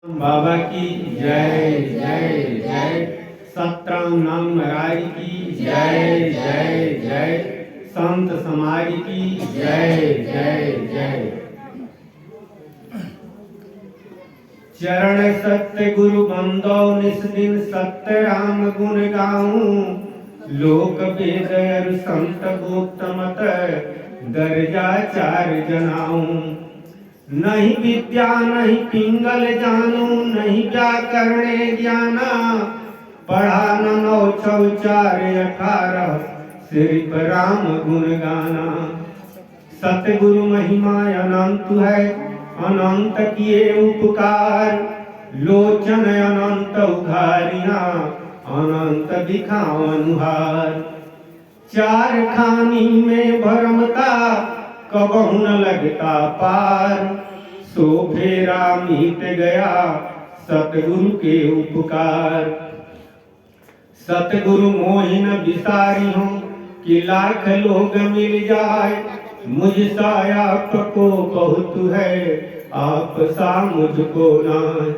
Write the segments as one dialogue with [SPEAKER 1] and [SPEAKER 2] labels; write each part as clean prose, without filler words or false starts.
[SPEAKER 1] बाबा की जय जय जय। सतराम नाम महाराज की जय जय जय। संत समाज की जय जय जय। चरण सत्य गुरु बंदो निस दिन सत्य राम गुण गाऊं। लोक वेद अरु संत गुप्त मत दर्जा चार जनाऊं। नहीं विद्या नहीं पिंगल जानू नहीं व्याकरणे ज्ञाना। पढ़ा न 9 6 4 18 सिर्फ राम गुण गाना। सतगुरु महिमा अनंत है अनंत किए उपकार। लोचन अनंत उघारिया अनंत दिखाओ अनुहार। चार खानी में भरमता कबहु न लगता पार। सो फेरा मीट गया सतगुरु के उपकार। सतगुरु मोहि न बिसारी हो कि लाख लोग मिल जाए। मुझ सा आपको बहुत है आप सा मुझको नाय।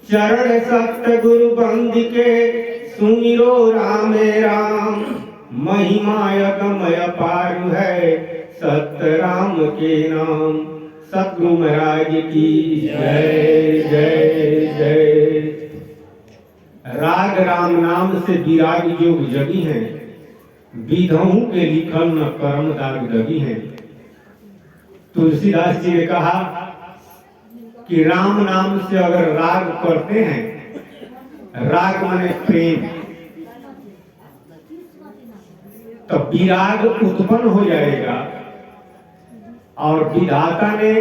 [SPEAKER 1] चरण सतगुरु बंद के सुमिरो राम राम। महिमा अगमय पार है सत्य राम के नाम। सतगुरु महाराज की जय जय जय। राग राम नाम से विराग योग जगी हैं। विधों के लिखल न कर्म दाग दगी हैं। तुलसीदास जी ने कहा कि राम नाम से अगर राग करते हैं, राग माने प्रेम, तो विराग उत्पन्न हो जाएगा। और विधाता ने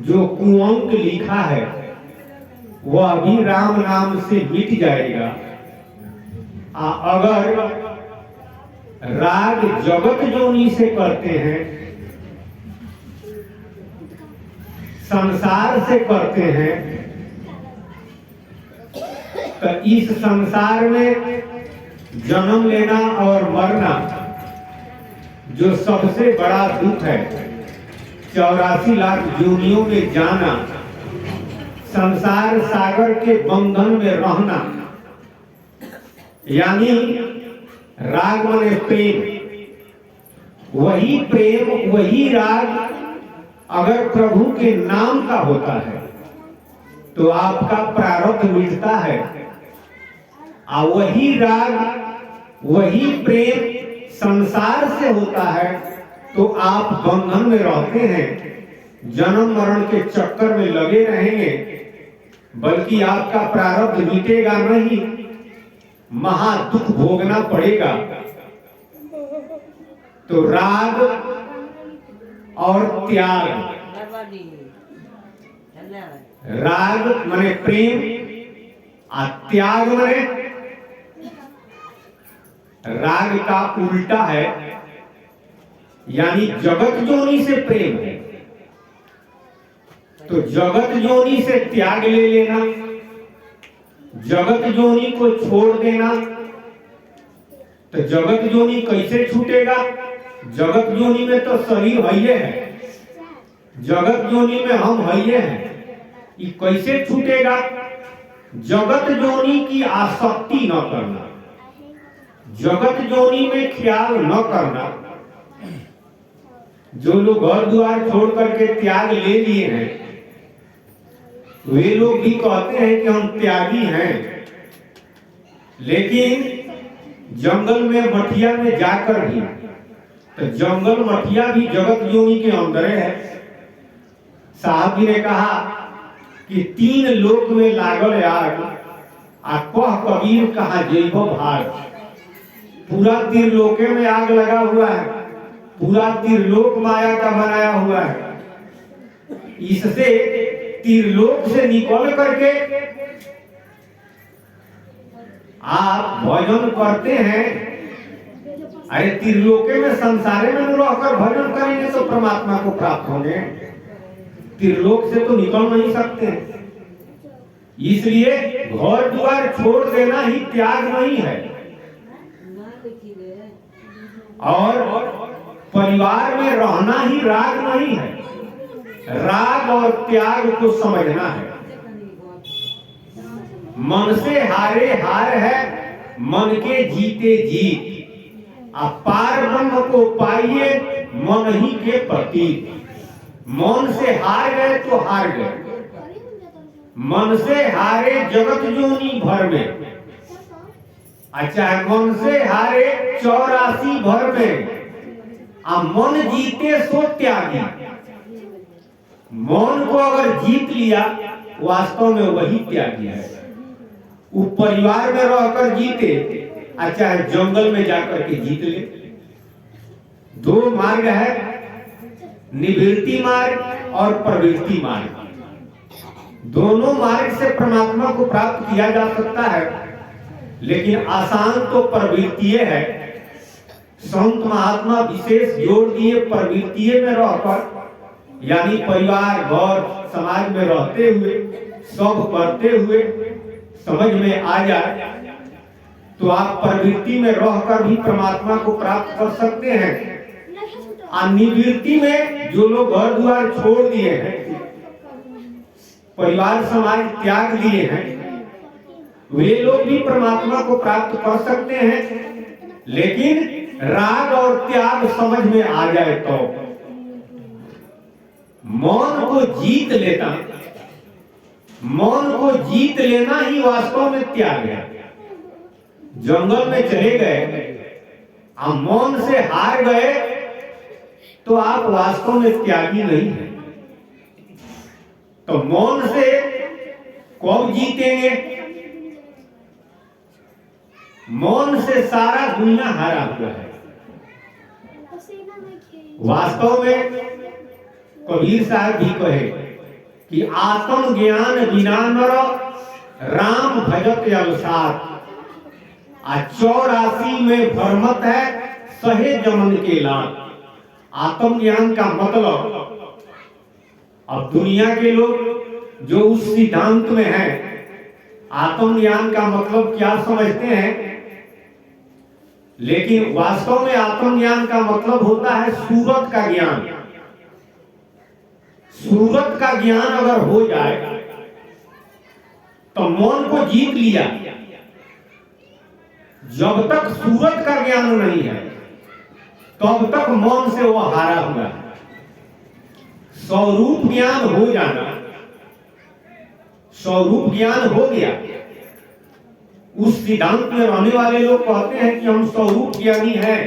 [SPEAKER 1] जो कुअंक लिखा है वह अभी राम नाम से मिट जाएगा। अगर राग जगत जोनी से करते हैं, संसार से करते हैं, तो इस संसार में जन्म लेना और मरना जो सबसे बड़ा दुख है, 84 लाख योनियों में जाना, संसार सागर के बंधन में रहना, यानी राग माने प्रेम। वही प्रेम वही राग अगर प्रभु के नाम का होता है तो आपका प्रारब्ध मिटता है। और वही राग वही प्रेम संसार से होता है तो आप बंधन में रहते हैं, जन्म मरण के चक्कर में लगे रहेंगे, बल्कि आपका प्रारब्ध मिटेगा नहीं, महा दुख भोगना पड़ेगा। तो राग और त्याग, राग माने प्रेम और त्याग माने राग का उल्टा है, यानी जगत जोनी से प्रेम है तो जगत जोनी से त्याग ले लेना, जगत जोनी को छोड़ देना। तो जगत जोनी कैसे छूटेगा? जगत जोनी में तो शरीर है, जगत जोनी में हम है, ये कैसे छूटेगा? जगत जोनी की आसक्ति न करना, जगत जोनी में ख्याल न करना। जो लोग घर द्वार छोड़ करके त्याग ले लिए हैं, वे लोग भी कहते हैं कि हम त्यागी हैं, लेकिन जंगल में मठिया में जाकर भी, तो जंगल मठिया भी जगत योनि के अंदर है। साहब जी ने कहा कि 3 लोक में लागल आग, आ कह कबीर कहा जैबो भाग। पूरा त्रिलोके में आग लगा हुआ है, पूरा त्रिलोक माया का बनाया हुआ है। इससे त्रिलोक से निकल करके आप भजन करते हैं। अरे त्रिलोके में संसारे में रहकर भजन करेंगे तो परमात्मा को प्राप्त होंगे, त्रिलोक से तो निकल नहीं सकते। इसलिए घर द्वार छोड़ देना ही त्याग नहीं है, और परिवार में रहना ही राग नहीं है। राग और त्याग को समझना है। मन से हारे हार है, मन के जीते जीत। अब पार ब्रह्म को पाइए मन ही के प्रतीक। मन से हार गए तो हार गए। मन से हारे जगत जोनी भर में। अच्छा, मन से हारे 84 भर में। अब मन जीते सो त्यागी। मन को अगर जीत लिया वास्तव में वही त्यागी है। वो परिवार में रहकर जीते, अच्छा जंगल में जाकर के जीत ले। दो मार्ग है, निवृत्ति मार्ग और प्रवृत्ति मार्ग। दोनों मार्ग से परमात्मा को प्राप्त किया जा सकता है, लेकिन आसान तो प्रवृत्ति है। संत महात्मा विशेष जोर दिए प्रवृत्ति में रहकर, यानी परिवार घर समाज में रहते हुए, सब करते हुए समझ में आ जाए तो आप प्रवृत्ति में रहकर भी परमात्मा को प्राप्त कर सकते हैं। और निवृत्ति में जो लोग घर द्वार छोड़ दिए हैं, परिवार समाज त्याग दिए हैं, वे लोग भी परमात्मा को प्राप्त कर सकते हैं, लेकिन राग और त्याग समझ में आ जाए तो। मौन को जीत लेता, मौन को जीत लेना ही वास्तव में त्याग है। जंगल में चले गए, आप मौन से हार गए तो आप वास्तव में त्यागी नहीं है। तो मौन से कब जीतेंगे? मौन से सारा दुनिया हारा हुआ है। वास्तव में कबीर साहब भी कहे कि आत्म ज्ञान बिना नर राम भजत अवसाद। 84 में भरमत है सहे जमन के लाल। आत्म ज्ञान का मतलब, अब दुनिया के लोग जो उस सिद्धांत में हैं, आत्म ज्ञान का मतलब क्या समझते हैं, लेकिन वास्तव में आत्म ज्ञान का मतलब होता है सूरत का ज्ञान। सूरत का ज्ञान अगर हो जाए तो मन को जीत लिया। जब तक सूरत का ज्ञान नहीं है तब तक मन से वो हारा हुआ है। स्वरूप ज्ञान हो जाना, स्वरूप ज्ञान हो गया, उस सिद्धांत में रहने वाले लोग कहते हैं कि हम स्वरूप ज्ञानी हैं,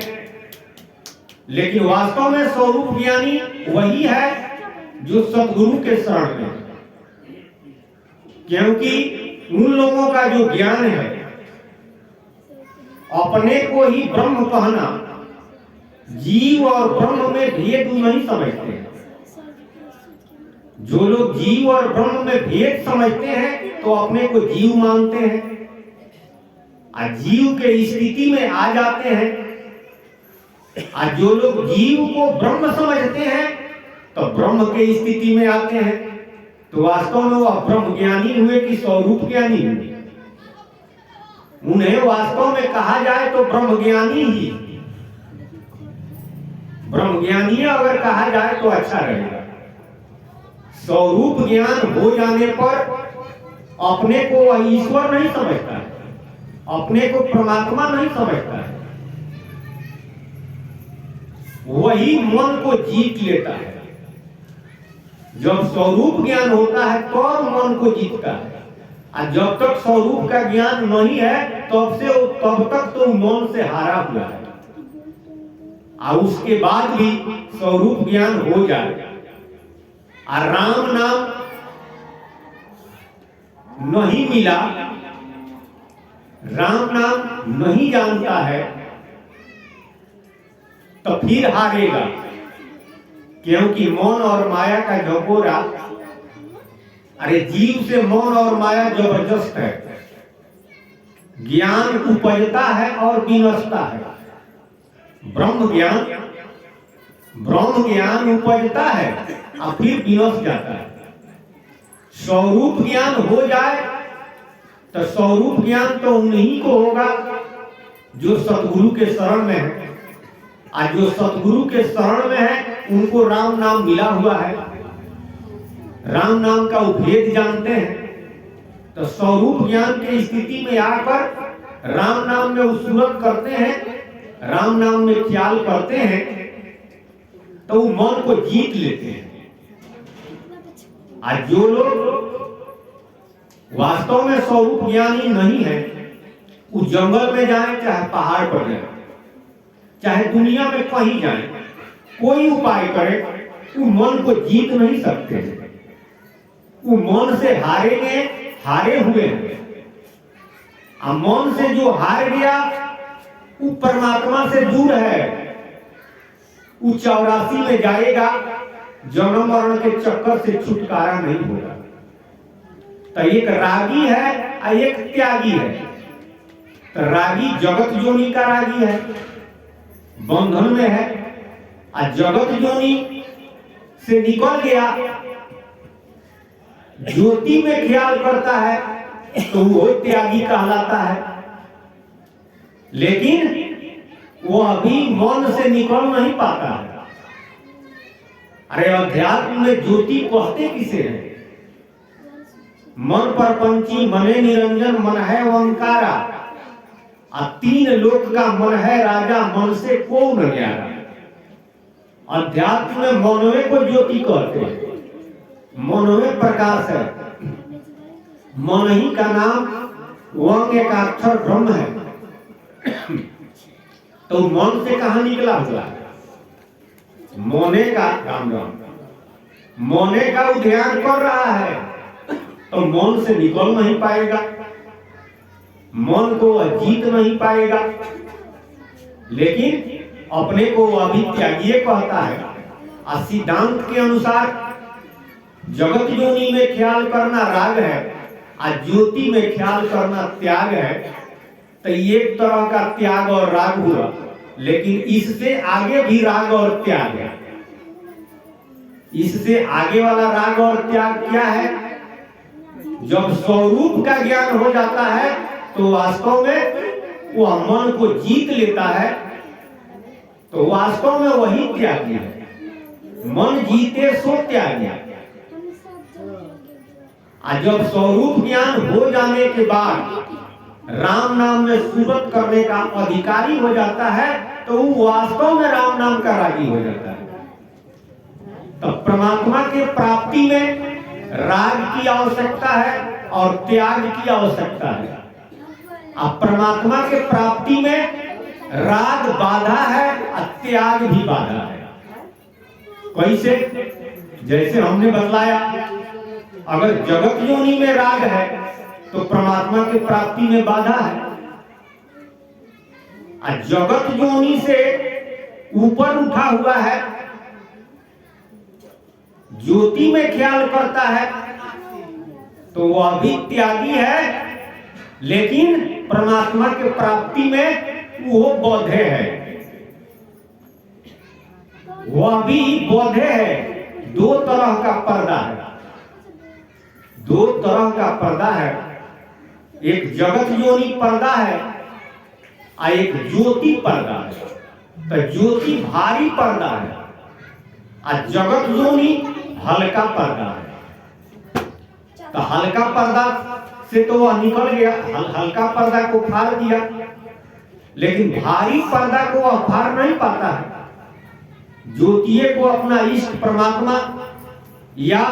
[SPEAKER 1] लेकिन वास्तव में स्वरूप ज्ञानी वही है जो सद्गुरु के शरण में। क्योंकि उन लोगों का जो ज्ञान है, अपने को ही ब्रह्म कहना, जीव और ब्रह्म में भेद नहीं समझते। जो लोग जीव और ब्रह्म में भेद समझते हैं तो अपने को जीव मानते हैं, और जीव के स्थिति में आ जाते हैं। और जो लोग जीव को ब्रह्म समझते हैं तो ब्रह्म के स्थिति में आते हैं। तो वास्तव में वह ब्रह्म ज्ञानी हुए कि स्वरूप ज्ञानी हुए? उन्हें वास्तव में कहा जाए तो ब्रह्म ज्ञानी ही, ब्रह्म ज्ञानी अगर कहा जाए तो अच्छा रहेगा। स्वरूप ज्ञान हो जाने पर अपने को वह ईश्वर नहीं समझता है, अपने को परमात्मा नहीं समझता है, वही मन को जीत लेता है। जब स्वरूप ज्ञान होता है तो मन को जीतता है, और जब तक स्वरूप का ज्ञान नहीं है तब तक तो मन से हारा हुआ है। और उसके बाद भी स्वरूप ज्ञान हो जाए और राम नाम नहीं मिला, राम नाम नहीं जानता है, तो फिर हारेगा। क्योंकि मौन और माया का झकोरा, अरे जीव से मौन और माया जबरदस्त है। ज्ञान उपजता है और विनष्टा है। ब्रह्म ज्ञान उपजता है और फिर विनष्ट जाता है। स्वरूप ज्ञान हो जाए तो स्वरूप ज्ञान तो उन्हीं को होगा जो सतगुरु के शरण में है, और जो सतगुरु के शरण में है उनको राम नाम मिला हुआ है, राम नाम का उपभेद जानते हैं। तो स्वरूप ज्ञान की स्थिति में आकर राम नाम में उसूरत करते हैं, राम नाम में ख्याल करते हैं, तो वो मन को जीत लेते हैं। आज जो लोग वास्तव में स्वरूप ज्ञानी नहीं है, वो जंगल में जाए चाहे पहाड़ पर जाए, चाहे दुनिया में कहीं जाए, कोई उपाय करे, वो मन को जीत नहीं सकते। वो मन से हारे हुए हैं। मन से जो हार गया वो परमात्मा से दूर है। वो 84 में जाएगा, जन्म मरण के चक्कर से छुटकारा नहीं होगा। तो एक रागी है और एक त्यागी है। तो रागी जगत जोनी का रागी है, बंधन में है, और जगत जोनी से निकल गया, ज्योति में ख्याल करता है, तो वो त्यागी कहलाता है। लेकिन वो अभी मन से निकल नहीं पाता है। अरे अध्यात्म में ज्योति कहते किसे है? मन पर पंची मने निरंजन, मन है ओंकारा, और 3 लोक का मन है राजा, मन से को न न्यारा। अध्यात्म में मनों को ज्योति कहते हैं, मनों प्रकाश है। मन ही का नाम वंग एक अक्षर ब्रह्म है। तो मन से कहां निकला हुआ? मोने का काम, मोने का ध्यान कर रहा है, तो मन से निकल नहीं पाएगा, मन को जीत नहीं पाएगा। लेकिन अपने को अभी त्यागी कहता है। और सिद्धांत के अनुसार जगत योनि में ख्याल करना राग है, और ज्योति में ख्याल करना त्याग है। तो एक तरह का त्याग और राग हुआ, लेकिन इससे आगे भी राग और त्याग है। इससे आगे वाला राग और त्याग क्या है? जब स्वरूप का ज्ञान हो जाता है, तो वास्तव में वह मन को जीत लेता है, तो वास्तव में वही त्यागी है। मन जीते सो त्यागी। जब स्वरूप ज्ञान हो जाने के बाद राम नाम में सूरत करने का अधिकारी हो जाता है, तो वो वास्तव में राम नाम का रागी हो जाता है। तो परमात्मा के प्राप्ति में राग की आवश्यकता है और त्याग की आवश्यकता है। अब परमात्मा के प्राप्ति में राग बाधा है और त्याग भी बाधा है। कैसे? जैसे हमने बतलाया, अगर जगत योनि में राग है तो परमात्मा के प्राप्ति में बाधा है। और जगत योनि से ऊपर उठा हुआ है, ज्योति में ख्याल करता है, तो वह भी त्यागी है, लेकिन परमात्मा के प्राप्ति में वो बौद्धे है, वह भी बौद्धे है। 2 तरह का पर्दा है, 2 तरह का पर्दा है। एक जगत योनि पर्दा है और एक ज्योति पर्दा है। तो ज्योति भारी पर्दा है और जगत योनि हल्का पर्दा है। तो हल्का पर्दा से तो वह निकल गया, हल्का पर्दा को फाड़ दिया, लेकिन भारी पर्दा को वह फाड़ नहीं पाता है। ज्योतिये को अपना इष्ट परमात्मा या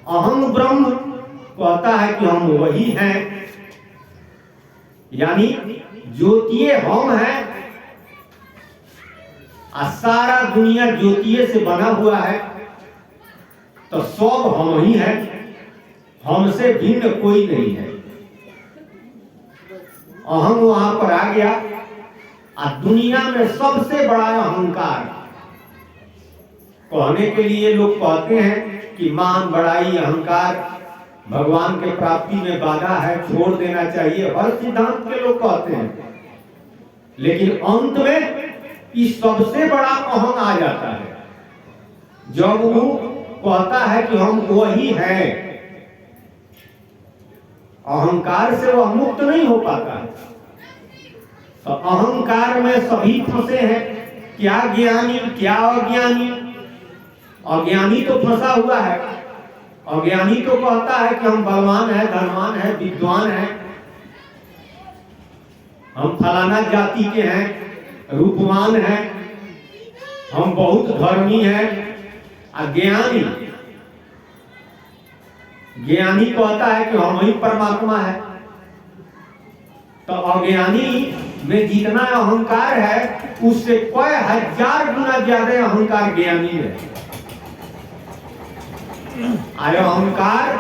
[SPEAKER 1] अहम ब्रह्म कहता है कि हम वही हैं, यानी ज्योतिये हम हैं और सारा दुनिया ज्योतिये से बना हुआ है, तो सब हम ही हैं, हमसे भिन्न कोई नहीं है। अहम वहां पर आ गया और दुनिया में सबसे बड़ा अहंकार। कहने के लिए लोग कहते हैं कि मान बढ़ाई अहंकार भगवान के प्राप्ति में बाधा है, छोड़ देना चाहिए, हर सिद्धांत के लोग कहते हैं। लेकिन अंत में इस सबसे बड़ा अहम आ जाता है जब वो कहता है कि हम वही हैं। अहंकार से वह मुक्त नहीं हो पाता है। तो अहंकार में सभी फंसे हैं, क्या ज्ञानी क्या अज्ञानी। अज्ञानी तो फंसा हुआ है, अज्ञानी तो कहता है कि हम बलवान है, धनवान है, विद्वान है, हम फलाना जाति के हैं, रूपवान हैं, हम बहुत धर्मी हैं। अज्ञानी ज्ञानी कहता है कि हम ही परमात्मा है। तो अज्ञानी में जितना अहंकार है उससे कई हजार गुना ज्यादा अहंकार ज्ञानी है। आयो अहंकार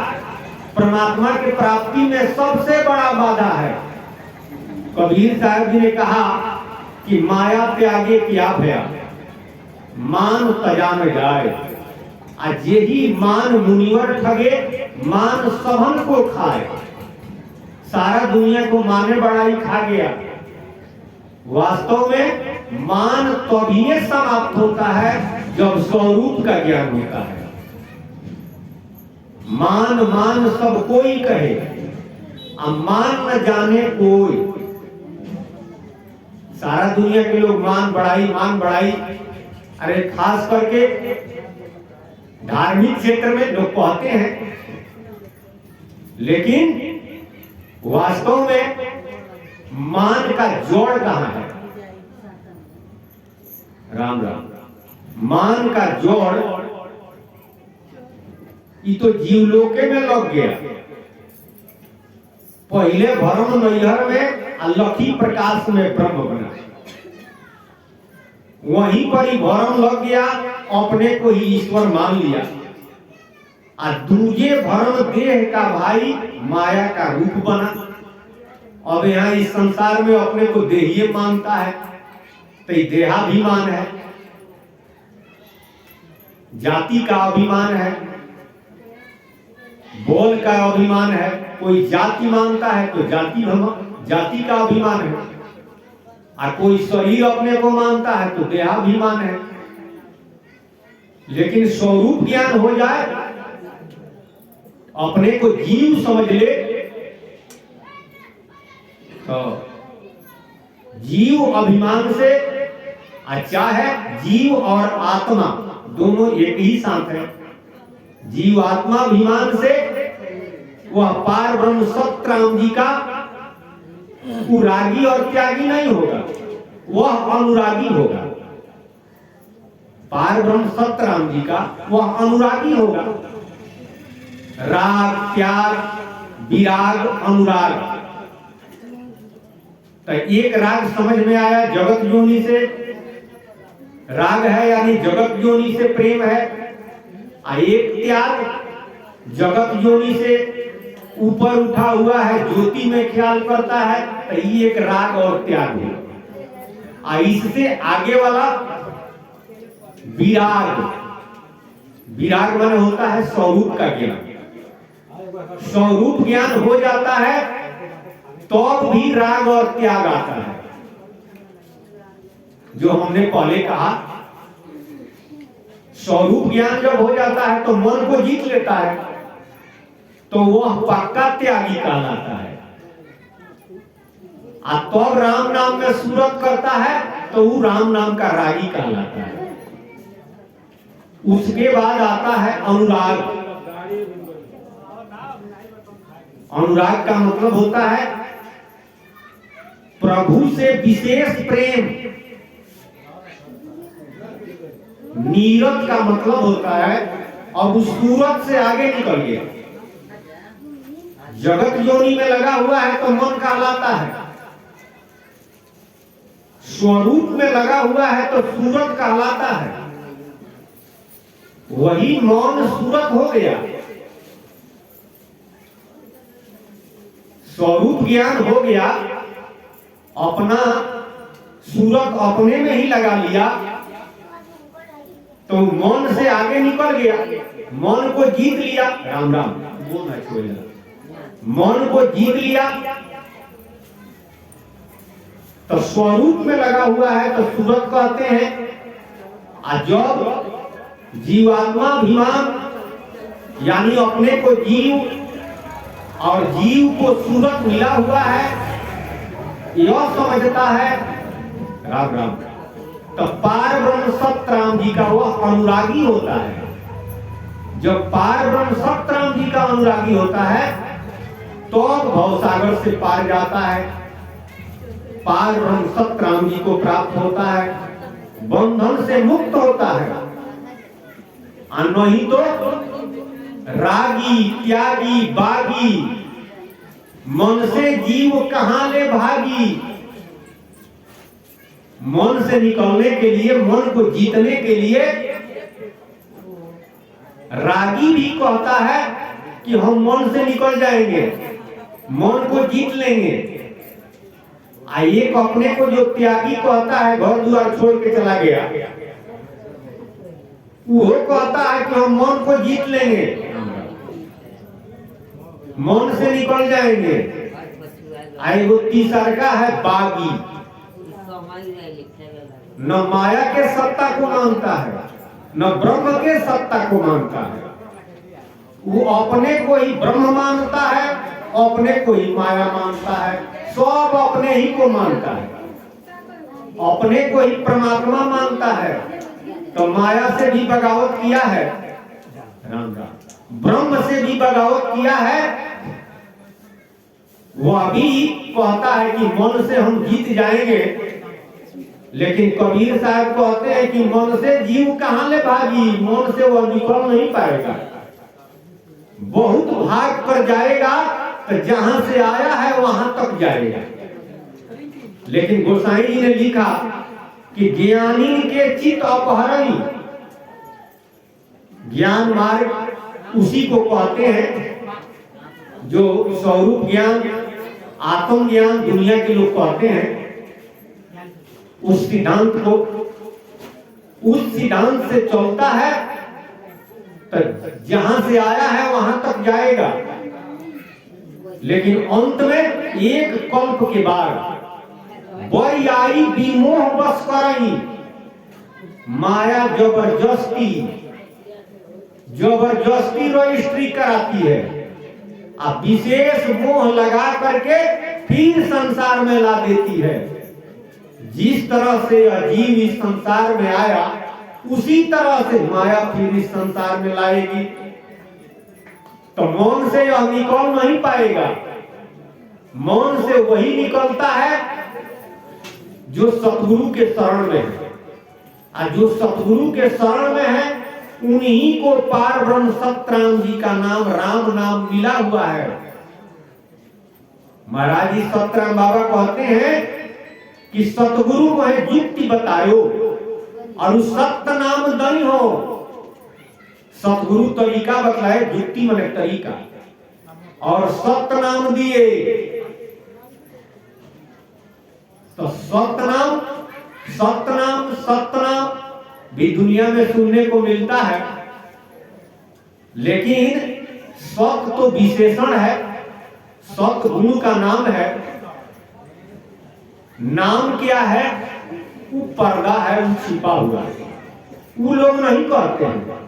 [SPEAKER 1] परमात्मा की प्राप्ति में सबसे बड़ा बाधा है। कबीर साहब जी ने कहा कि माया त्यागे क्या भया, मान तजा में जाए। आज यही मान मुनिवर ठगे, मान सबन को खाए। सारा दुनिया को माने बढ़ाई खा गया। वास्तव में मान तभी समाप्त होता है जब स्वरूप का ज्ञान होता है। मान मान सब कोई कहे, अब मान न जाने कोई। सारा दुनिया के लोग मान बढ़ाई। अरे खास करके धार्मिक क्षेत्र में लोग कहते हैं, लेकिन वास्तव में मान का जोड़ कहां है? राम राम। मान का जोड़ ये तो जीवलोके में लग गया। पहले भरम नैहर में और लखी प्रकाश में ब्रह्म बना, वहीं पर ही भरम लग गया, अपने को ही ईश्वर मान लिया। और दूजे भरम देह का भाई माया का रूप बना। अब यहाँ इस संसार में अपने को देही मानता है, तो ये देहाभिमान है। जाति का अभिमान है, बोल का अभिमान है। कोई जाति मानता है तो जाति का अभिमान है, और कोई शरीर अपने को मानता है तो देहाभिमान है। लेकिन स्वरूप ज्ञान हो जाए, अपने को जीव समझ ले, तो जीव अभिमान से अच्छा है। जीव और आत्मा दोनों एक ही साथ है। जीव आत्मा अभिमान से वह पार ब्रह्म सत्य राम जी का रागी और त्यागी नहीं होगा, वह अनुरागी होगा। पार ब्रह्म सत्य राम जी का वह अनुरागी होगा। राग, त्याग, विराग, अनुराग। तो एक राग समझ में आया, जगत योनि से राग है, यानी जगत योनि से प्रेम है। और एक त्याग, जगत योनि से ऊपर उठा हुआ है, ज्योति में ख्याल करता है, तो ये एक राग और त्याग है। और इससे आगे वाला विराग। विराग माने होता है स्वरूप का ज्ञान। स्वरूप ज्ञान हो जाता है तो भी राग और त्याग आता है। जो हमने पहले कहा, स्वरूप ज्ञान जब हो जाता है तो मन को जीत लेता है, तो वह पक्का त्यागी कहलाता है। और तब राम नाम में सूरत करता है तो वो राम नाम का रागी कहलाता है। उसके बाद आता है अनुराग। अनुराग का मतलब होता है प्रभु से विशेष प्रेम। नीरत का मतलब होता है अब उस सूरत से आगे निकल गया। जगत योनि में लगा हुआ है तो मन कहलाता है, स्वरूप में लगा हुआ है तो सूरत कहलाता है। वही मौन सूरत हो गया। स्वरूप ज्ञान हो गया, अपना सूरत अपने में ही लगा लिया, तो मौन से आगे निकल गया, मौन को जीत लिया। राम राम बोलना छोड़ना। मौन को जीत लिया तो स्वरूप में लगा हुआ है तो सूरत कहते हैं। और जब जीवात्मा अभिमान यानी अपने को जीव और जीव को सूरत मिला हुआ है, यह समझता है राम राम, तो पार ब्रह्म सत्य राम जी का वह अनुरागी होता है। जब पार ब्रह्म सतराम जी का अनुरागी होता है तो भवसागर से पार जाता है, पार ब्रह्म सतराम जी को प्राप्त होता है, बंधन से मुक्त होता है। और नहीं तो रागी त्यागी बागी मन से जीव कहां ले भागी। मन से निकलने के लिए, मन को जीतने के लिए रागी भी कहता है कि हम मन से निकल जाएंगे, मन को जीत लेंगे। एक अपने को जो त्यागी कहता है, घर द्वार छोड़ के चला गया, वो कहता है कि हम मन को जीत लेंगे, मन से निकल जाएंगे। वो तीसरा है बागी, न माया के सत्ता को मानता है न ब्रह्म के सत्ता को मानता है। वो अपने को ही ब्रह्म मानता है, अपने को ही माया मानता है, सब अपने ही को मानता है, अपने को ही परमात्मा मानता है। तो माया से भी बगावत किया है, राम राम, ब्रह्म से भी बगावत किया है। वो अभी कहता है कि मन से हम जीत जाएंगे, लेकिन कबीर साहब कहते हैं कि मन से जीव कहां ले भागी, मन से वह निकल नहीं पाएगा, बहुत भाग कर जाएगा तो जहां से आया है वहां तक जाएगा। लेकिन गोसाई जी ने लिखा कि ज्ञानी के चित अपहरणी, ज्ञान मार्ग उसी को कहते हैं जो स्वरूप ज्ञान, आत्म ज्ञान दुनिया के लोग कहते हैं। उस सिद्धांत को, उस सिद्धांत से चलता है तो जहां से आया है वहां तक जाएगा। लेकिन अंत में एक कल्प के बाद वही आई विमोह बस करई, माया जबरदस्ती रजिस्ट्री कराती है, अब विशेष मोह लगा करके फिर संसार में ला देती है। जिस तरह से अजीब इस संसार में आया, उसी तरह से माया फिर इस संसार में लाएगी। तो मौन से यह निकल नहीं पाएगा। मौन से वही निकलता है जो सतगुरु के शरण में है, और जो सतगुरु के शरण में है उन्हीं को पार ब्रह्म सतराम जी का नाम, राम नाम मिला हुआ है। महाराज जी सतराम बाबा कहते हैं कि सतगुरु को है युक्ति बतायो और उस सत्य नाम दई हो। सतगुरु तरीका बतलाए, युक्ति माने तरीका, और सत्य नाम दिए। तो सतनाम भी दुनिया में सुनने को मिलता है, लेकिन सत तो विशेषण है, सतगुरु का नाम है। नाम क्या है? वो पर्दा है, वो छिपा हुआ है, वो लोग नहीं कहते हैं।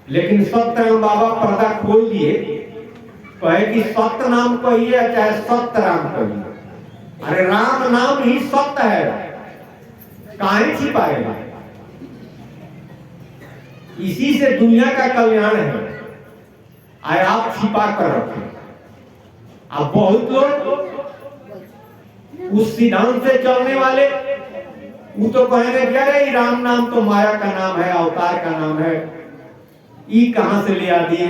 [SPEAKER 1] लेकिन सत्यनाम बाबा पर्दा खोल दिए, कहे कि सत्य नाम कहिए चाहे सत्य राम कहिए, अरे राम नाम ही सत्य है, काहे छिपाएगा? इसी से दुनिया का कल्याण है, आए आप छिपा कर रखें। अब बहुत लोग उस सिद्धांत से चलने वाले वो तो कहेंगे क्या रे, राम नाम तो माया का नाम है, अवतार का नाम है, ये कहां से ले आ दिए?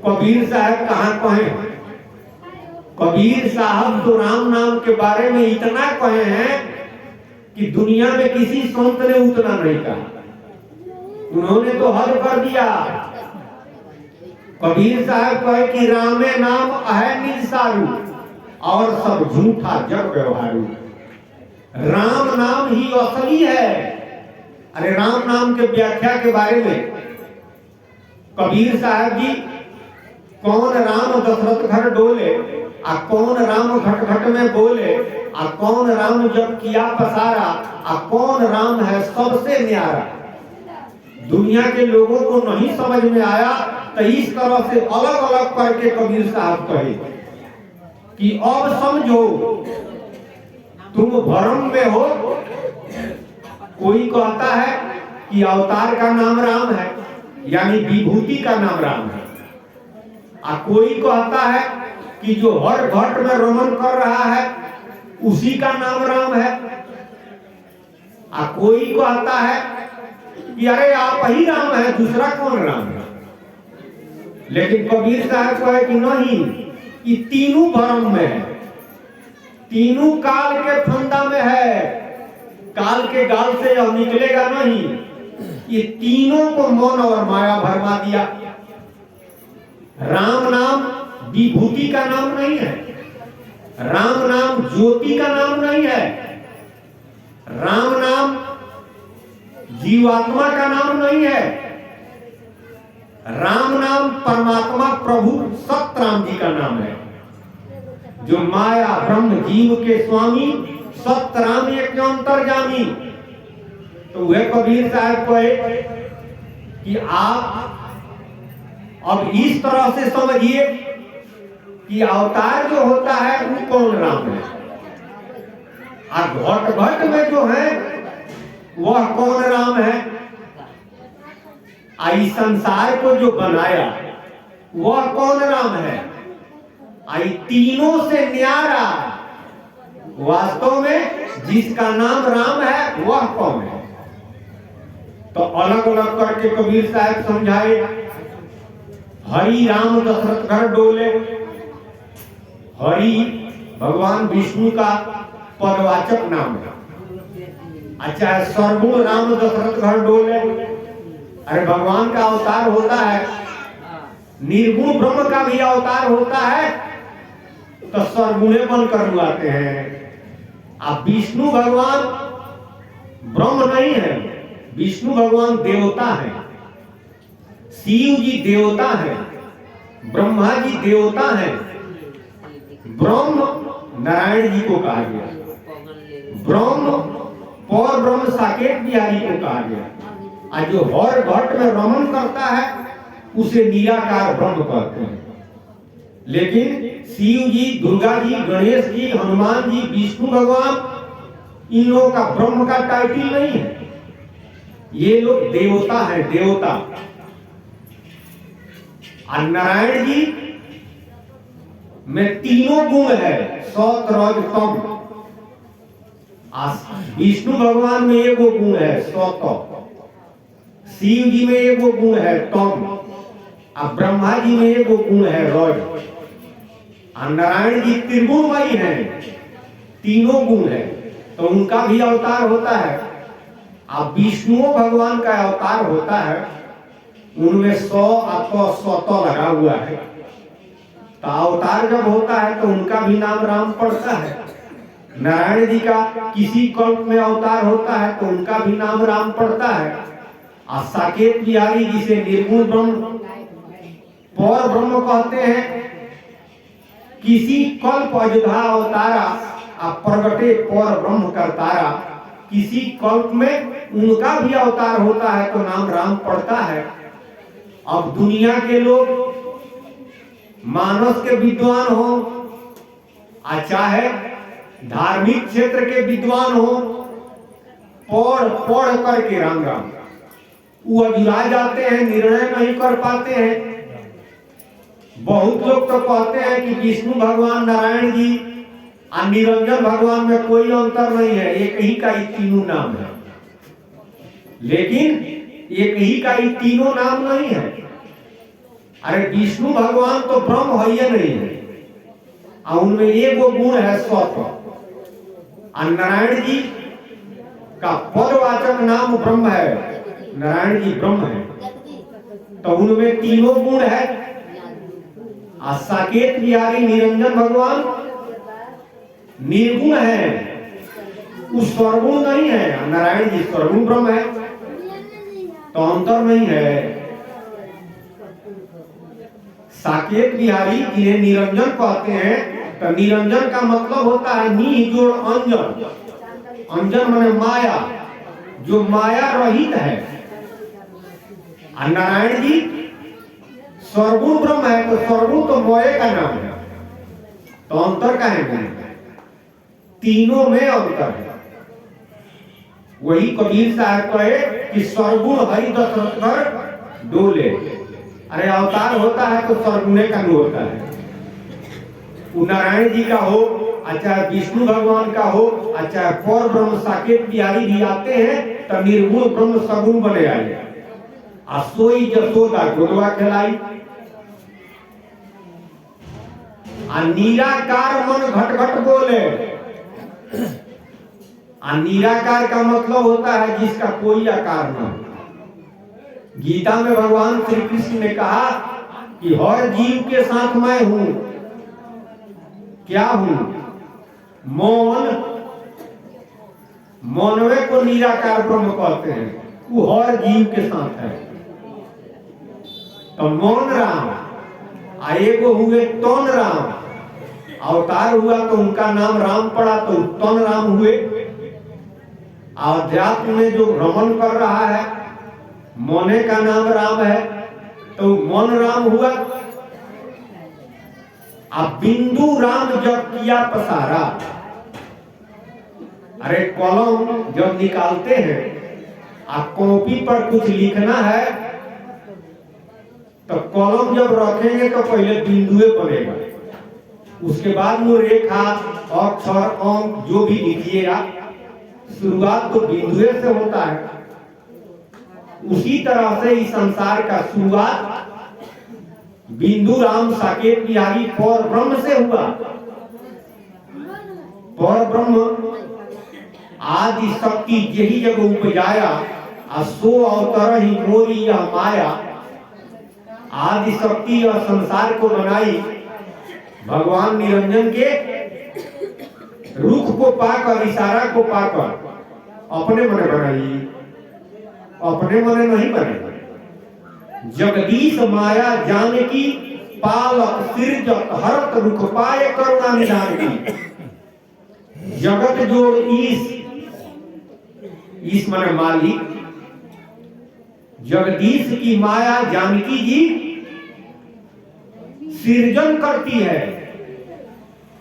[SPEAKER 1] कबीर साहब कहां कहे? कबीर साहब तो राम नाम के बारे में इतना कहे हैं कि दुनिया में किसी संत ने उतना नहीं कहा, उन्होंने तो हद कर दिया। कबीर साहब कहे कि रामे नाम है निज सारू और सब झूठा जग व्यवहारू। राम नाम ही असली है। अरे राम नाम के व्याख्या के बारे में कबीर साहब जी, कौन राम दशरथ घर डोले, आ कौन राम घट घट में बोले, आ कौन राम जब किया पसारा, आ कौन राम है सबसे न्यारा। दुनिया के लोगों को नहीं समझ में आया, तो इस तरह से अलग अलग करके कबीर साहब कहे कि अब समझो तुम भ्रम में हो। कोई कहता है कि अवतार का नाम राम है, यानी विभूति का नाम राम है। कोई कहता है कि जो हर घट में रमन कर रहा है उसी का नाम राम है। कोई कहता है कि अरे आप ही राम है, दूसरा कौन राम है। लेकिन कबीर साहब कहे कि नहीं, ये तीनों भ्रम में है, तीनों काल के फंदा में है, काल के गाल से यह निकलेगा नहीं। ये तीनों को मन और माया भरमा दिया। राम नाम विभूति का नाम नहीं है, राम नाम ज्योति का नाम नहीं है, राम नाम जीवात्मा का नाम नहीं है, राम नाम परमात्मा प्रभु सतराम जी का नाम है, जो माया ब्रह्म जीव के स्वामी सतराम एक अंतर्जामी। तो वह कबीर साहब कहे कि आप अब इस तरह से समझिए कि अवतार जो होता है वो कौन राम है, और घट घट में जो है वह कौन राम है। इस संसार को जो बनाया वह कौन राम है। तीनों से न्यारा वास्तव में जिसका नाम राम है वह कौन है। तो अलग अलग करके कबीर साहब समझाए। हरि राम दशरथ घर डोले। हरि भगवान विष्णु का पदवाचक नाम है। अच्छा, सर्वगुण राम दशरथ घर डोले, अरे भगवान का अवतार होता है, निर्गुण ब्रह्म का भी अवतार होता है, तो सर्वगुणे बनकर बुलाते हैं। अब विष्णु भगवान ब्रह्म नहीं है, विष्णु भगवान देवता है, शिव जी देवता है, ब्रह्मा जी देवता है, ब्रह्म नारायण जी को कहा गया, ब्रह्म और ब्रह्म साकेत बिहारी को कहा गया। और जो हर घट में रमन करता है उसे निराकार ब्रह्म कहते हैं। लेकिन शिव जी, दुर्गा जी, गणेश जी, हनुमान जी, विष्णु भगवान, इन लोगों का ब्रह्म का टाइटल नहीं है, ये लोग देवता हैं, देवता। और नारायण जी में तीनों गुण है, सत रज तम। विष्णु भगवान में एगो गुण है सत, शिव जी में एगो गुण है तम, और ब्रह्मा जी में एगो गुण है रज, और नारायण जी त्रिगुणमयी हैं, तीनों गुण है, तो उनका भी अवतार होता है। अब विष्णु भगवान का अवतार होता है, उनमें 100 अथवा 100 लगा हुआ है। तो अवतार जब होता है तो उनका भी नाम राम पड़ता है। नारायण जी का किसी कल्प में अवतार होता है तो उनका भी नाम राम पड़ता है। और साकेत बिहारी जिसे निर्गुण ब्रह्म पर ब्रह्म कहते हैं, किसी कल्प अयोध्या अवतारा और प्रगटे पर ब्रह्म करतारा, किसी कल्प में उनका भी अवतार होता है तो नाम राम पड़ता है। अब दुनिया के लोग मानस के विद्वान हो, चाहे धार्मिक क्षेत्र के विद्वान हो, पढ़ करके राम राम वो अधुरा जाते हैं, निर्णय नहीं कर पाते हैं। बहुत लोग तो कहते हैं कि विष्णु भगवान, नारायण जी और निरंजन भगवान में कोई अंतर नहीं है, एक ही का ही तीनों नाम है। लेकिन एक ही का ही तीनों नाम नहीं है। अरे विष्णु भगवान तो ब्रह्म है ही नहीं है, और उनमें एगो गुण है सत। और नारायण जी का पदवाचक नाम ब्रह्म है, नारायण जी ब्रह्म है, तो उनमें तीनों गुण है। और साकेत बिहारी निरंजन भगवान निर्गुण है, वो सर्वगुण नहीं है। नारायण जी सर्वगुण ब्रह्म है, तो अंतर नहीं है। साकेत बिहारी जिन्हें निरंजन कहते हैं, तो निरंजन का मतलब होता है नी जोड़ अंजन। अंजन माने माया, जो माया रहित है। और नारायण जी सर्वगुण ब्रह्म है, तो सर्वगुण तो मोये का नाम है, तो अंतर का है, तीनों में अंतर है। वही कबीर साहब कहे कि सर्वगुण हरि दशरथ घर डोले। अरे अवतार होता है तो सर्वगुणे का होता है, वो नारायण जी का हो, चाहे विष्णु भगवान का हो, चाहे पर ब्रह्म साकेत बिहारी भी आते हैं तो निर्गुण ब्रह्म सगुण बने आए। सोई जसोदा गोदवा खिलाई, निराकार मन घट घट बोले। निराकार का मतलब होता है जिसका कोई आकार न हो। गीता में भगवान श्री कृष्ण ने कहा कि हर जीव के साथ मैं हूं। क्या हूं? मौन। मौनवे को निराकार ब्रह्म कहते हैं, वो हर जीव के साथ है। तो मौन राम, एगो हुए तौन राम, अवतार हुआ तो उनका नाम राम पड़ा तो तौन राम हुए। अध्यात्म में जो भ्रमण कर रहा है, मौने का नाम राम है तो मौन राम हुआ। अब बिंदु राम जब किया पसारा। अरे कलम जब निकालते हैं, कॉपी पर कुछ लिखना है तो कलम जब रखेंगे तो पहले बिंदुए बनेगा, उसके बाद वो रेखा अक्षर अंक जो भी लिखिएगा, शुरुआत तो बिंदुए से होता है। उसी तरह से इस संसार का शुरुआत बिंदु राम साकेत बिहारी पर ब्रह्म से हुआ। पर ब्रह्म आदि शक्ति यही जब उपजाया, सो अवतर ही मोरी यह माया। आदि शक्ति और संसार को बनाई भगवान निरंजन के रुख को पाकर, इशारा को पाकर अपने मने बनाई, अपने मने नहीं बने। जगदीश माया जानकी पालक सिरजत हरत रुख पाए करुणा निधान की। जगत जोड़ ईश मने मालिक, जगदीश की माया जानकी जी सृजन करती है,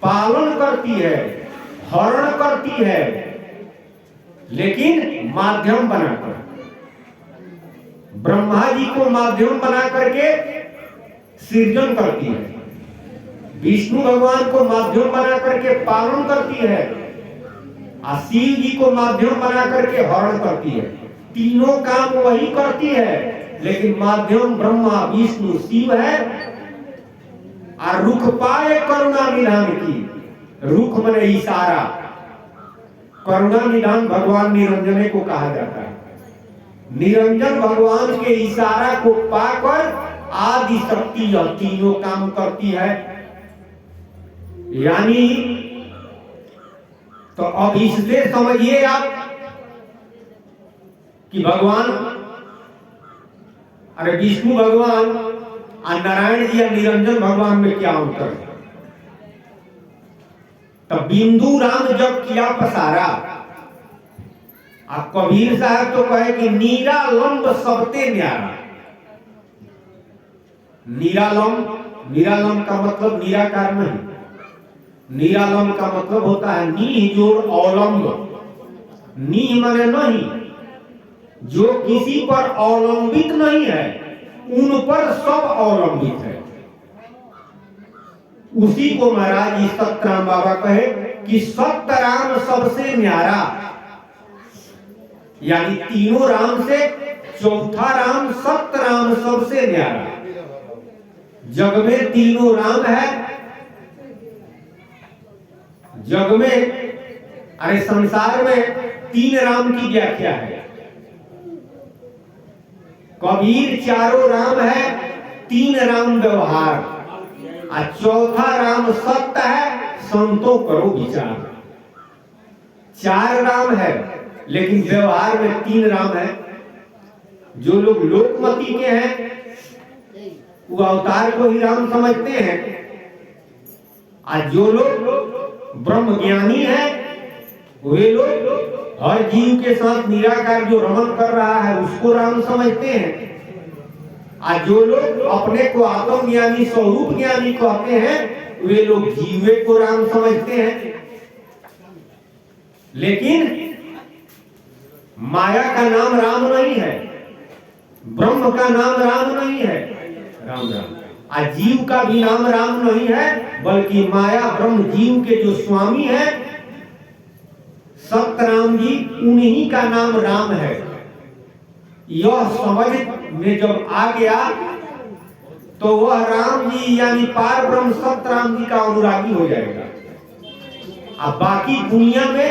[SPEAKER 1] पालन करती है, हरण करती है, लेकिन माध्यम बनाकर। ब्रह्मा जी को माध्यम बना करके सृजन करती है, विष्णु भगवान को माध्यम बना करके पालन करती है, और शिव जी को माध्यम बना करके हरण करती है। तीनों काम वही करती है, लेकिन माध्यम ब्रह्मा विष्णु शिव है। और रुख पाए करुणा निधान की। रुख मने इशारा, करुणा निधान भगवान निरंजने को कहा जाता है। निरंजन भगवान के इशारा को पाकर आदि शक्ति यह तीनों काम करती है। यानी तो अब इससे समझिए आप कि भगवान, अरे विष्णु भगवान और नारायण जी या निरंजन भगवान में क्या अंतर है। तो बिंदु राम जब किया पसारा, आप कबीर साहब तो कहे कि निरालंब सबते न्यारा। निरालंब का मतलब निराकार नहीं, निरालंब का मतलब होता है नी जोड़ अवलंब। नी माने नहीं, जो किसी पर अवलंबित नहीं है उन पर सब अवलंबित है। उसी को महाराज जी सतराम बाबा कहे कि सतराम सबसे न्यारा। यानी तीनों राम से चौथा राम सतराम सबसे न्यारा। जग में तीनों राम है, जग में, अरे संसार में तीन राम की व्याख्या है। कबीर चारों राम है, तीन राम व्यवहार, और चौथा राम सत्य है, संतों करो विचार। चार राम है लेकिन व्यवहार में तीन राम है। जो लोग लोकमती के हैं वो अवतार को ही राम समझते हैं, और जो लोग ब्रह्म ज्ञानी है वे लोग हर जीव के साथ निराकार जो रमन कर रहा है उसको राम समझते हैं। और जो लोग अपने को आत्मज्ञानी स्वरूप ज्ञानी कहते हैं वे लोग जीवे को राम समझते हैं। लेकिन माया का नाम राम नहीं है, ब्रह्म का नाम राम नहीं है, राम राम। और जीव का भी नाम राम नहीं है, बल्कि माया ब्रह्म जीव के जो स्वामी है सतराम जी, उन्हीं का नाम राम है। यह समझ में जब आ गया तो वह राम जी यानी पार ब्रह्म सतराम जी का अनुरागी हो जाएगा। अब बाकी दुनिया में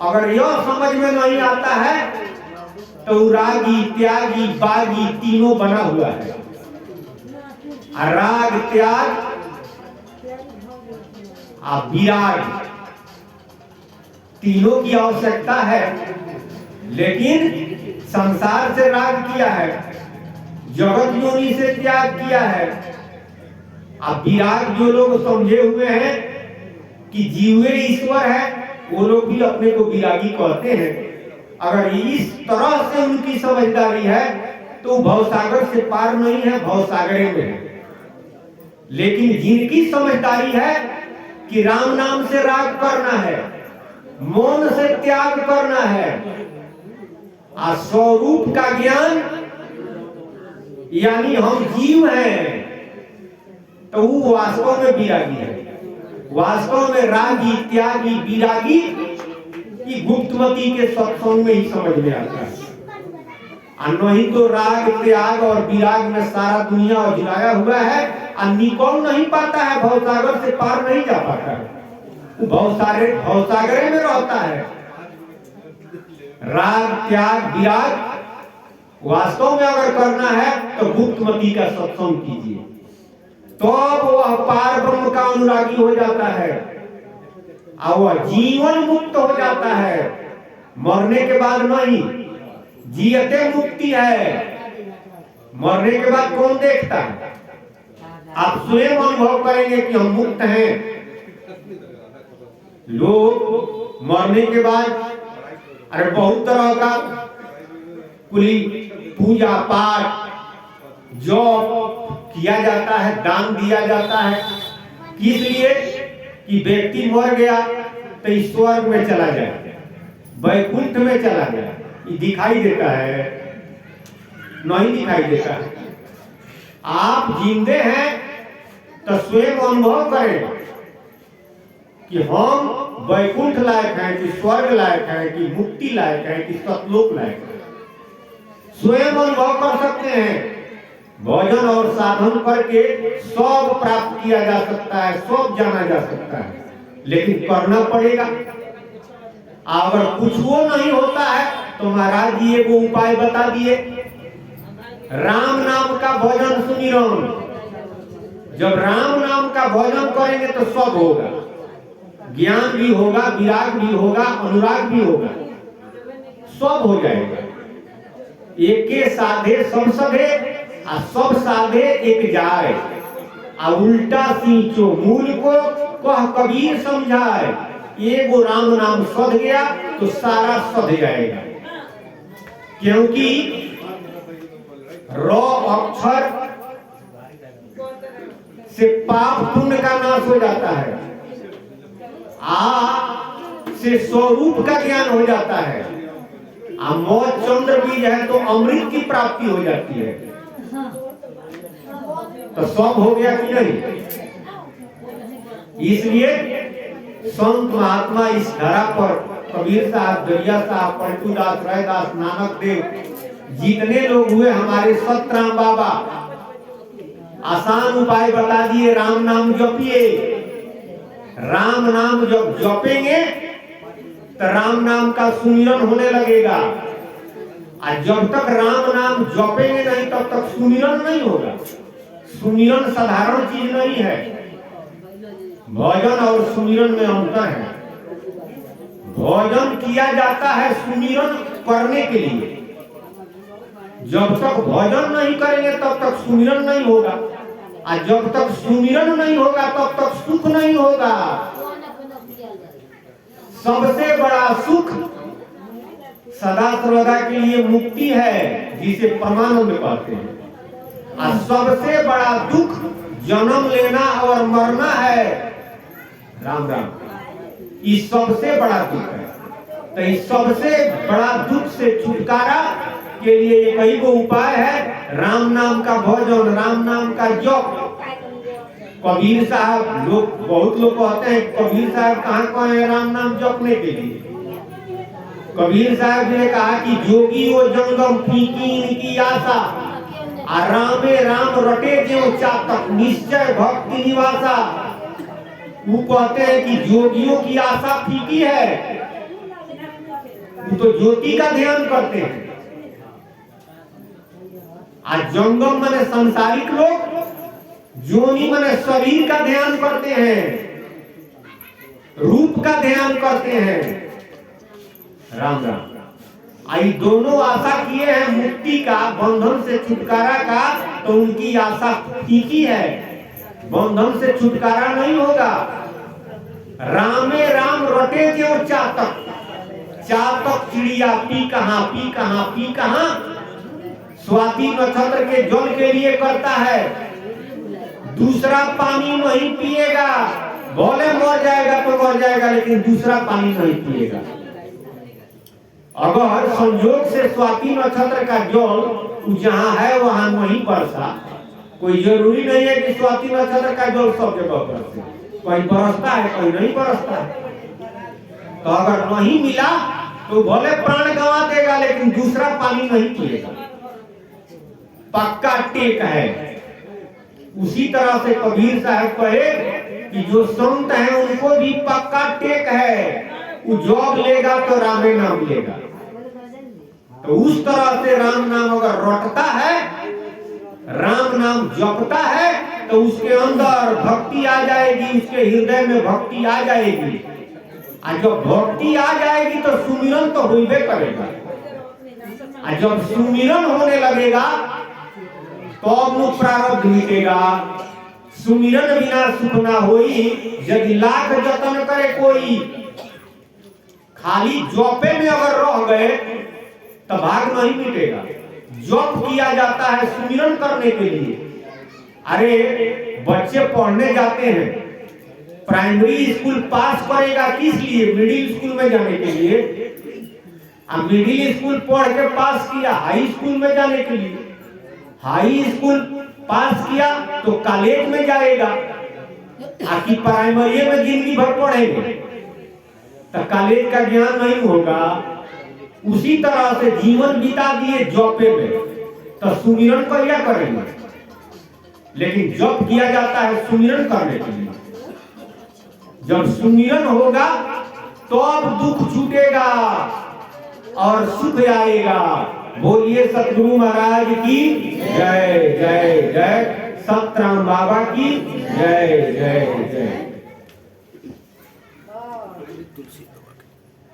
[SPEAKER 1] अगर यह समझ में नहीं आता है तो रागी त्यागी बागी तीनों बना हुआ है। राग त्याग विराग तीनों की आवश्यकता है, लेकिन संसार से राग किया है, जगत योनि से त्याग किया है। अब विराग जो लोग समझे हुए हैं कि जीवे ईश्वर है, वो लोग भी अपने को विरागी कहते हैं। अगर इस तरह से उनकी समझदारी है तो भवसागर से पार नहीं है, भवसागरे में है। लेकिन जिनकी समझदारी है कि राम नाम से राग करना है, मौन से त्याग करना है, और स्वरूप का ज्ञान यानी हम जीव हैं, तो वो वास्तव में विरागी है। वास्तव में रागी त्यागी विरागी की गुप्तमती के सत्संग में ही समझ में आता है। और नहीं तो राग त्याग और विराग में सारा दुनिया उजलाया हुआ है और निकल नहीं पाता है, भवसागर से पार नहीं जा पाता है, वो भवसागरे में रहता है। राग त्याग विराग वास्तव में अगर करना है तो गुप्तमती का सत्संग कीजिए, तो अब वह पार ब्रह्म का अनुरागी हो जाता है और वह जीवन मुक्त हो जाता है। मरने के बाद नहीं, जियते मुक्ति है। मरने के बाद कौन देखता है? आप स्वयं अनुभव करेंगे कि हम मुक्त हैं। लोग मरने के बाद अरे बहुत तरह का कुली पूजा पाठ जप किया जाता है, दान दिया जाता है। किस लिए? कि व्यक्ति मर गया तो स्वर्ग में चला जाए, वैकुंठ में चला जाए। ये दिखाई देता है? नहीं दिखाई देता है। आप जिंदे हैं तो स्वयं अनुभव करें कि हम वैकुंठ लायक हैं, कि स्वर्ग लायक हैं, कि मुक्ति लायक हैं, कि सतलोक लायक हैं। स्वयं अनुभव कर सकते हैं। भोजन और साधन करके सब प्राप्त किया जा सकता है, सब जाना जा सकता है, लेकिन करना पड़ेगा। अगर कुछ वो नहीं होता है तो महाराज जी एक उपाय बता दिए, राम नाम का भोजन सुमिरन। जब राम नाम का भोजन करेंगे तो सब होगा, ज्ञान भी होगा, विराग भी होगा, अनुराग भी होगा, सब हो जाएगा। एके साधे सब सधे, आ सब साधे एक जाए, आ उल्टा सींचो मूल को कह कबीर समझाए। एगो राम नाम सध गया तो सारा सध जाएगा, क्योंकि रॉ अक्षर से पाप पुण्य का नाश हो जाता है, आ से स्वरूप का ज्ञान हो जाता है, आ मौत चंद्र बीज है तो अमृत की प्राप्ति हो जाती है। तो सब हो गया कि नहीं? इसलिए संत महात्मा इस धरा पर कबीर साहब, दरिया साहब, पलटूदास, रैदास, नानक देव, जितने लोग हुए हमारे सतराम बाबा, आसान उपाय बता दिए। राम नाम जपिए। राम नाम जब जपेंगे तो राम नाम का सुमिरन होने लगेगा, और जब तक राम नाम जपेंगे नहीं तब तक सुमिरन नहीं होगा। सुमिरन साधारण चीज नहीं है, भोजन और सुमिरन में अंतर है। भोजन किया जाता है सुमिरन करने के लिए, जब तक भोजन नहीं करेंगे तब तक सुमिरन नहीं होगा, और जब तक सुमिरन नहीं होगा तब तक सुख नहीं होगा। सबसे बड़ा सुख सदा सर्वदा के लिए मुक्ति है, जिसे परमानंद कहते हैं, और सबसे बड़ा दुख जन्म लेना और मरना है। राम राम, इस सबसे बड़ा दुख है। तो इस सबसे बड़ा दुख से छुटकारा के लिए एक ही को उपाय है, राम नाम का भजन, राम नाम का जप। कबीर साहब, लोग बहुत लोग कहते हैं कबीर साहब कहाँ है राम नाम जपने के लिए। कबीर साहब ने कहा कि जोगी वो जंगम फीकी इनकी आशा, रामे राम रटे जो चातक निश्चय भक्ति निवासा। वो कहते हैं कि जोगियों की आशा फीकी है, वो तो ज्योति का ध्यान करते हैं। आज जंगम माने संसारिक लोग, जोनी माने शरीर का ध्यान करते हैं, रूप का ध्यान करते हैं। राम राम। आई दोनों आशा किए हैं मुक्ति का, बंधन से छुटकारा का, तो उनकी आशा फीकी है, बंधन से छुटकारा नहीं होगा। रामे राम रटे जो चातक, चातक चिड़िया पी कहां पी कहां पी कहां, स्वाति नक्षत्र के जल के लिए करता है, दूसरा पानी नहीं पिएगा, बोले मर जाएगा तो मर जाएगा, लेकिन दूसरा पानी नहीं पिएगा। अगर संयोग से स्वाति नक्षत्र का जल जहां है वहां नहीं बरसा, कोई जरूरी नहीं है कि स्वाति नक्षत्र का जल सब जगह बरसे, कोई बरसता है कोई नहीं बरसता है। तो अगर नहीं मिला तो भले प्राण गंवा देगा, लेकिन दूसरा पानी नहीं पिएगा, पक्का टेक है। उसी तरह से कबीर साहब कहे कि जो संत हैं उनको भी पक्का टेक है, वो जॉब लेगा तो रामे नाम लेगा। तो उस तरह से राम नाम अगर रटता है, राम नाम जपता है, तो उसके अंदर भक्ति आ जाएगी, उसके हृदय में भक्ति आ जाएगी। और जब भक्ति आ जाएगी तो सुमिरन तो होइबे करेगा। और जब सुमिरन होने लगेगा तो अब प्रारब्ध मिटेगा। सुमिरन बिना सुख ना होई, यदि लाख जतन करे कोई, खाली जपे में अगर रह गए तो भाग नहीं मिटेगा। जप किया जाता है सुमिरन करने के लिए। अरे बच्चे पढ़ने जाते हैं, प्राइमरी स्कूल पास करेगा किस लिए? मिडिल स्कूल में जाने के लिए। अब मिडिल स्कूल पढ़ के पास किया हाई स्कूल में जाने के लिए, हाई स्कूल पास किया तो कॉलेज में जाएगा। आखिर प्राइमरी में जिंदगी भर पढ़ेंगे तो कॉलेज का ज्ञान नहीं होगा। उसी तरह से जीवन बिता दिए जॉपे में, तो सुमिरन को क्या करेंगे? लेकिन जॉब किया जाता है सुमिरन करने के लिए। जब सुमिरन होगा तो अब दुख छूटेगा और सुख आएगा। बोलिए सतगुरु महाराज की जय जय जय, सतराम बाबा की जय जय जय।